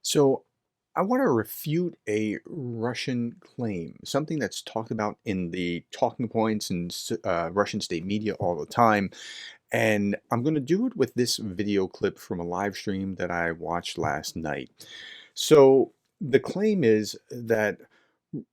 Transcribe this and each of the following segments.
So I want to refute a Russian claim, something that's talked about in the talking points and Russian state media all the time. And I'm going to do it with this video clip from a live stream that I watched last night. So the claim is that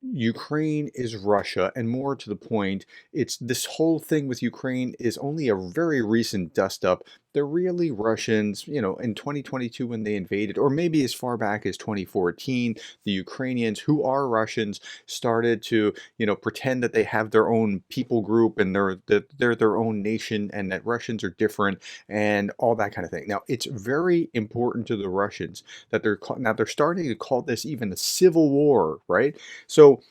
Ukraine is Russia, and more to the point, it's this whole thing with Ukraine is only a very recent dust up. They're really Russians, in 2022 when they invaded, or maybe as far back as 2014, the Ukrainians who are Russians started to, pretend that they have their own people group and they're their own nation and that Russians are different and all that kind of thing. Now, it's very important to the Russians that they're starting to call this even a civil war, right? So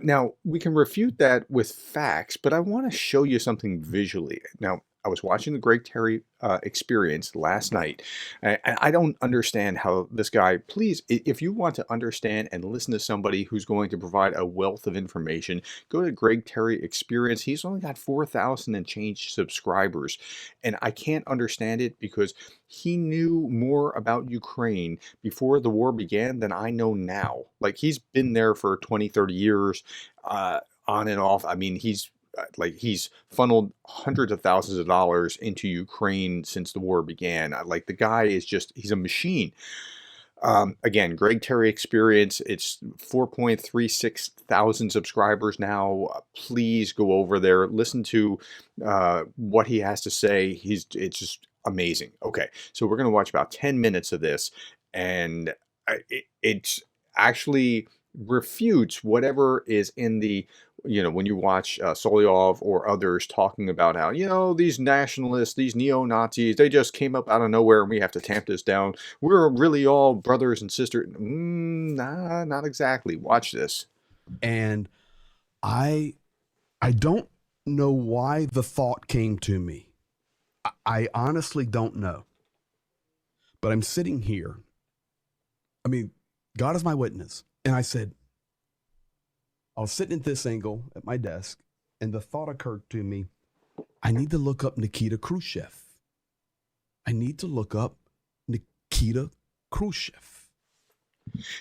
now we can refute that with facts, but I want to show you something visually. Now, I was watching the Greg Terry experience last night, and I don't understand how this guy, please, if you want to understand and listen to somebody who's going to provide a wealth of information, go to Greg Terry experience. He's only got 4,000 and change subscribers, and I can't understand it because he knew more about Ukraine before the war began than I know now. Like, he's been there for 20, 30 years, on and off. I mean, he's funneled hundreds of thousands of dollars into Ukraine since the war began. Like, the guy is he's a machine. Again, Greg Terry Experience, it's 4.36 thousand subscribers now. Please go over there, listen to what he has to say. It's just amazing. Okay, so we're going to watch about 10 minutes of this, and it's actually refutes whatever is in the, when you watch Solyov or others talking about how, these nationalists, these neo-Nazis, they just came up out of nowhere and we have to tamp this down. We're really all brothers and sisters. Nah, not exactly. Watch this. And I don't know why the thought came to me. I honestly don't know. But I'm sitting here. I mean, God is my witness. And I said, I was sitting at this angle at my desk, and the thought occurred to me, I need to look up Nikita Khrushchev. I need to look up Nikita Khrushchev.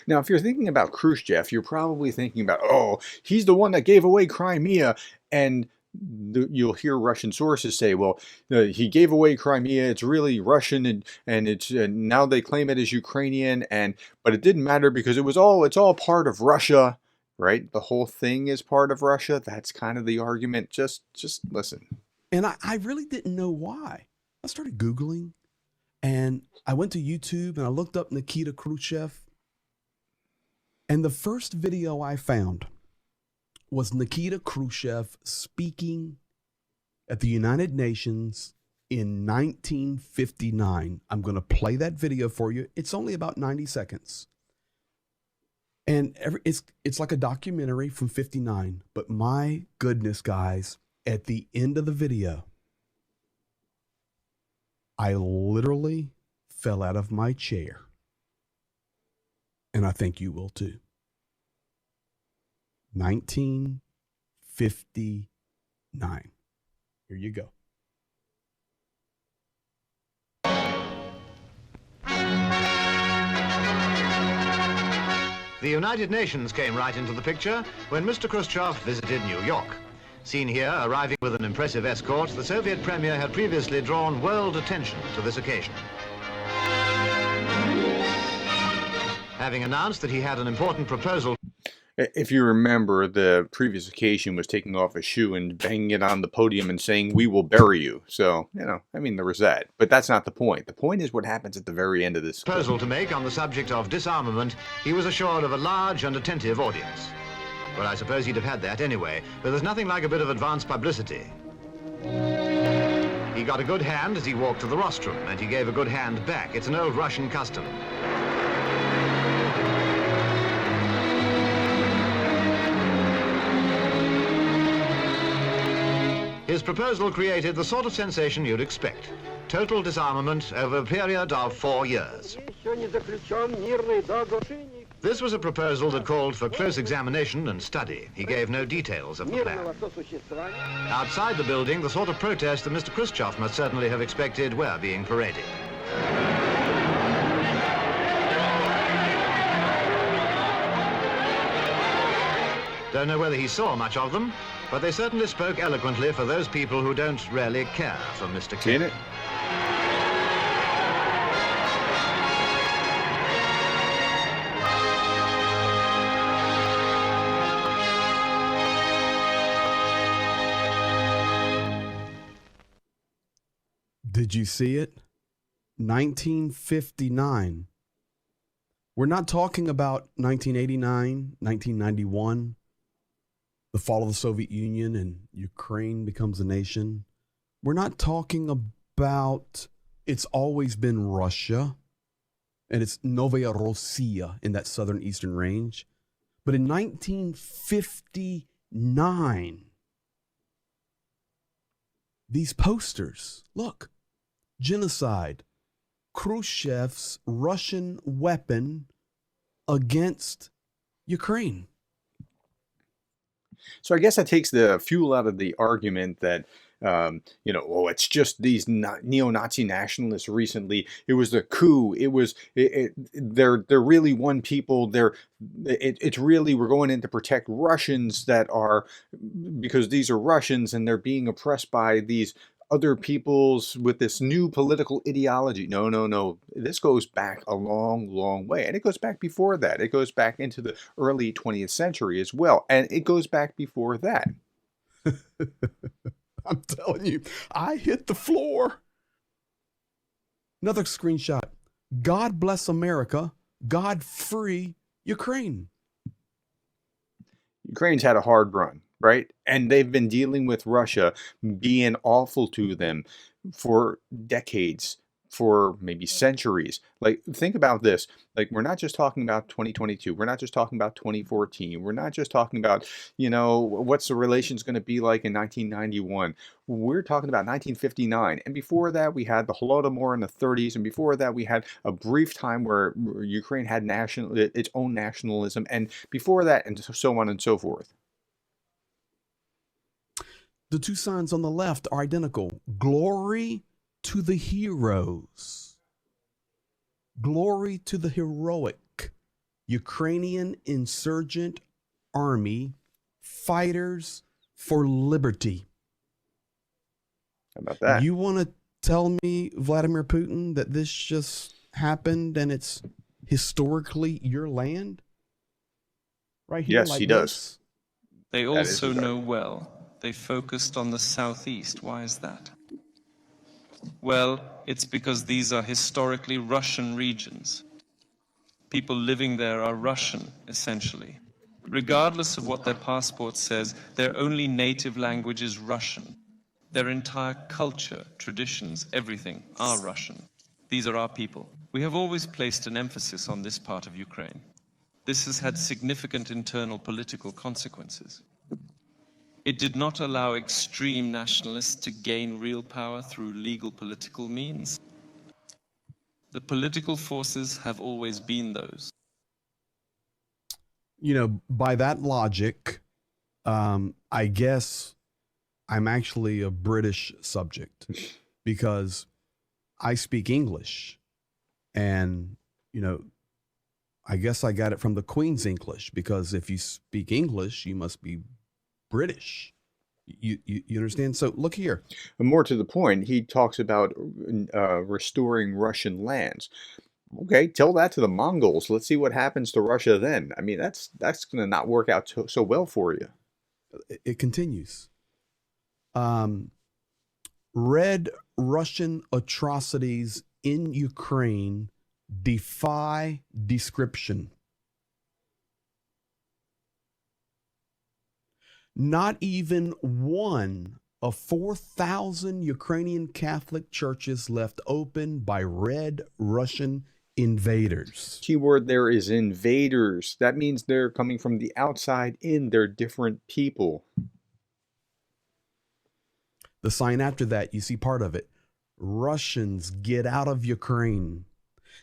Now, if you're thinking about Khrushchev, you're probably thinking about, oh, he's the one that gave away Crimea. And you'll hear Russian sources say, well, he gave away Crimea. It's really Russian, and it's now they claim it as Ukrainian, but it didn't matter because it's all part of Russia, right? The whole thing is part of Russia. That's kind of the argument. Just listen. And I really didn't know why. I started Googling, and I went to YouTube and I looked up Nikita Khrushchev. And the first video I found was Nikita Khrushchev speaking at the United Nations in 1959. I'm going to play that video for you. It's only about 90 seconds. And it's like a documentary from 59. But my goodness, guys, at the end of the video, I literally fell out of my chair. And I think you will too. 1959. Here you go. The United Nations came right into the picture when Mr. Khrushchev visited New York. Seen here, arriving with an impressive escort, the Soviet premier had previously drawn world attention to this occasion. Having announced that he had an important proposal. If you remember, the previous occasion was taking off a shoe and banging it on the podium and saying, "We will bury you." So, there was that. But that's not the point. The point is what happens at the very end of this proposal to make on the subject of disarmament. He was assured of a large and attentive audience. Well, I suppose he'd have had that anyway, but there's nothing like a bit of advance publicity. He got a good hand as he walked to the rostrum, and he gave a good hand back. It's an old Russian custom. His proposal created the sort of sensation you'd expect. Total disarmament over a period of 4 years. This was a proposal that called for close examination and study. He gave no details of the plan. Outside the building, the sort of protest that Mr. Khrushchev must certainly have expected were being paraded. Don't know whether he saw much of them, but they certainly spoke eloquently for those people who don't really care for Mr. Seen King. it? Did you see it? 1959. We're not talking about 1989, 1991, the fall of the Soviet Union and Ukraine becomes a nation. We're not talking about it's always been Russia and it's Novaya Rossiya in that southern eastern range. But in 1959, these posters, look, genocide, Khrushchev's Russian weapon against Ukraine. So I guess that takes the fuel out of the argument that, oh, it's just these neo-Nazi nationalists recently. It was the coup. It was, they're really one people. It's really, we're going in to protect Russians because these are Russians and they're being oppressed by these other peoples with this new political ideology. No, no, no. This goes back a long, long way. And it goes back before that. It goes back into the early 20th century as well. And it goes back before that. I'm telling you, I hit the floor. Another screenshot. God bless America. God free Ukraine. Ukraine's had a hard run, right? And they've been dealing with Russia being awful to them for decades, for maybe centuries. Like, think about this. Like, we're not just talking about 2022. We're not just talking about 2014. We're not just talking about, what's the relations going to be like in 1991. We're talking about 1959. And before that, we had the Holodomor in the 30s. And before that, we had a brief time where Ukraine had its own nationalism. And before that, and so on and so forth. The two signs on the left are identical. Glory to the heroes. Glory to the heroic Ukrainian insurgent army fighters for liberty. How about that? You want to tell me, Vladimir Putin, that this just happened and it's historically your land? Right here, Yes, like he this? does. They That is also bizarre. know well. They focused on the southeast. Why is that? Well, it's because these are historically Russian regions. People living there are Russian, essentially. Regardless of what their passport says, their only native language is Russian. Their entire culture, traditions, everything are Russian. These are our people. We have always placed an emphasis on this part of Ukraine. This has had significant internal political consequences. It did not allow extreme nationalists to gain real power through legal political means. The political forces have always been those. By that logic, I guess I'm actually a British subject because I speak English. And, I guess I got it from the Queen's English, because if you speak English, you must be British. You understand? So look here. And more to the point, he talks about restoring Russian lands. Okay, tell that to the Mongols. Let's see what happens to Russia then. I mean, that's going to not work out so well for you. It continues. Red Russian atrocities in Ukraine defy description. Not even one of 4,000 Ukrainian Catholic churches left open by Red Russian invaders. Keyword there is invaders. That means they're coming from the outside in. They're different people. The sign after that, you see part of it. Russians, get out of Ukraine.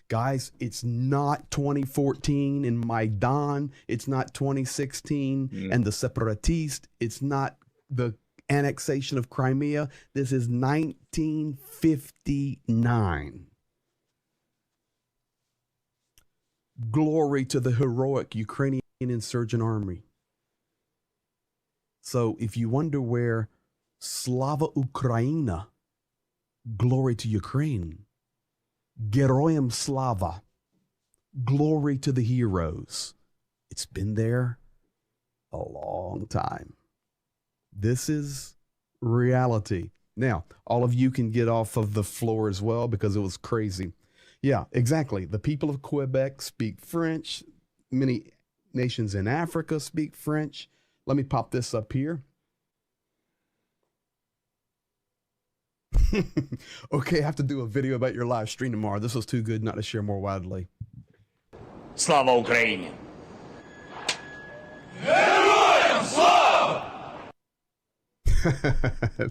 Guys, it's not 2014 in Maidan. It's not 2016 and the separatists. It's not the annexation of Crimea. This is 1959. Glory to the heroic Ukrainian insurgent army. So if you wonder where Slava Ukraina, glory to Ukraine, Geroyam Slava, glory to the heroes, it's been there a long time. This is reality. Now, all of you can get off of the floor as well because it was crazy. Yeah, exactly. The people of Quebec speak French. Many nations in Africa speak French. Let me pop this up here. Okay, I have to do a video about your live stream tomorrow. This was too good not to share more widely. Слава Україні!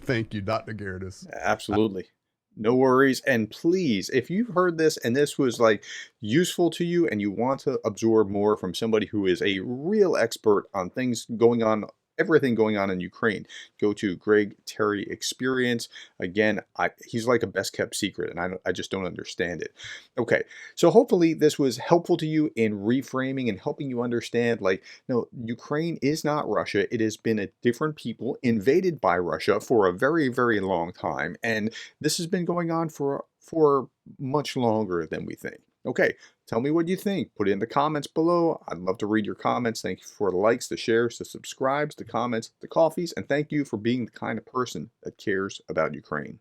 Thank you, Dr. Gerdes. Absolutely. No worries. And please, if you've heard this and this was like useful to you and you want to absorb more from somebody who is a real expert on things going on, everything going on in Ukraine, go to Greg Terry Experience. Again, he's like a best kept secret and I just don't understand it. Okay, so hopefully this was helpful to you in reframing and helping you understand, like, no, Ukraine is not Russia. It has been a different people invaded by Russia for a very, very long time. And this has been going on for much longer than we think. Okay, tell me what you think. Put it in the comments below. I'd love to read your comments. Thank you for the likes, the shares, the subscribes, the comments, the coffees, and thank you for being the kind of person that cares about Ukraine.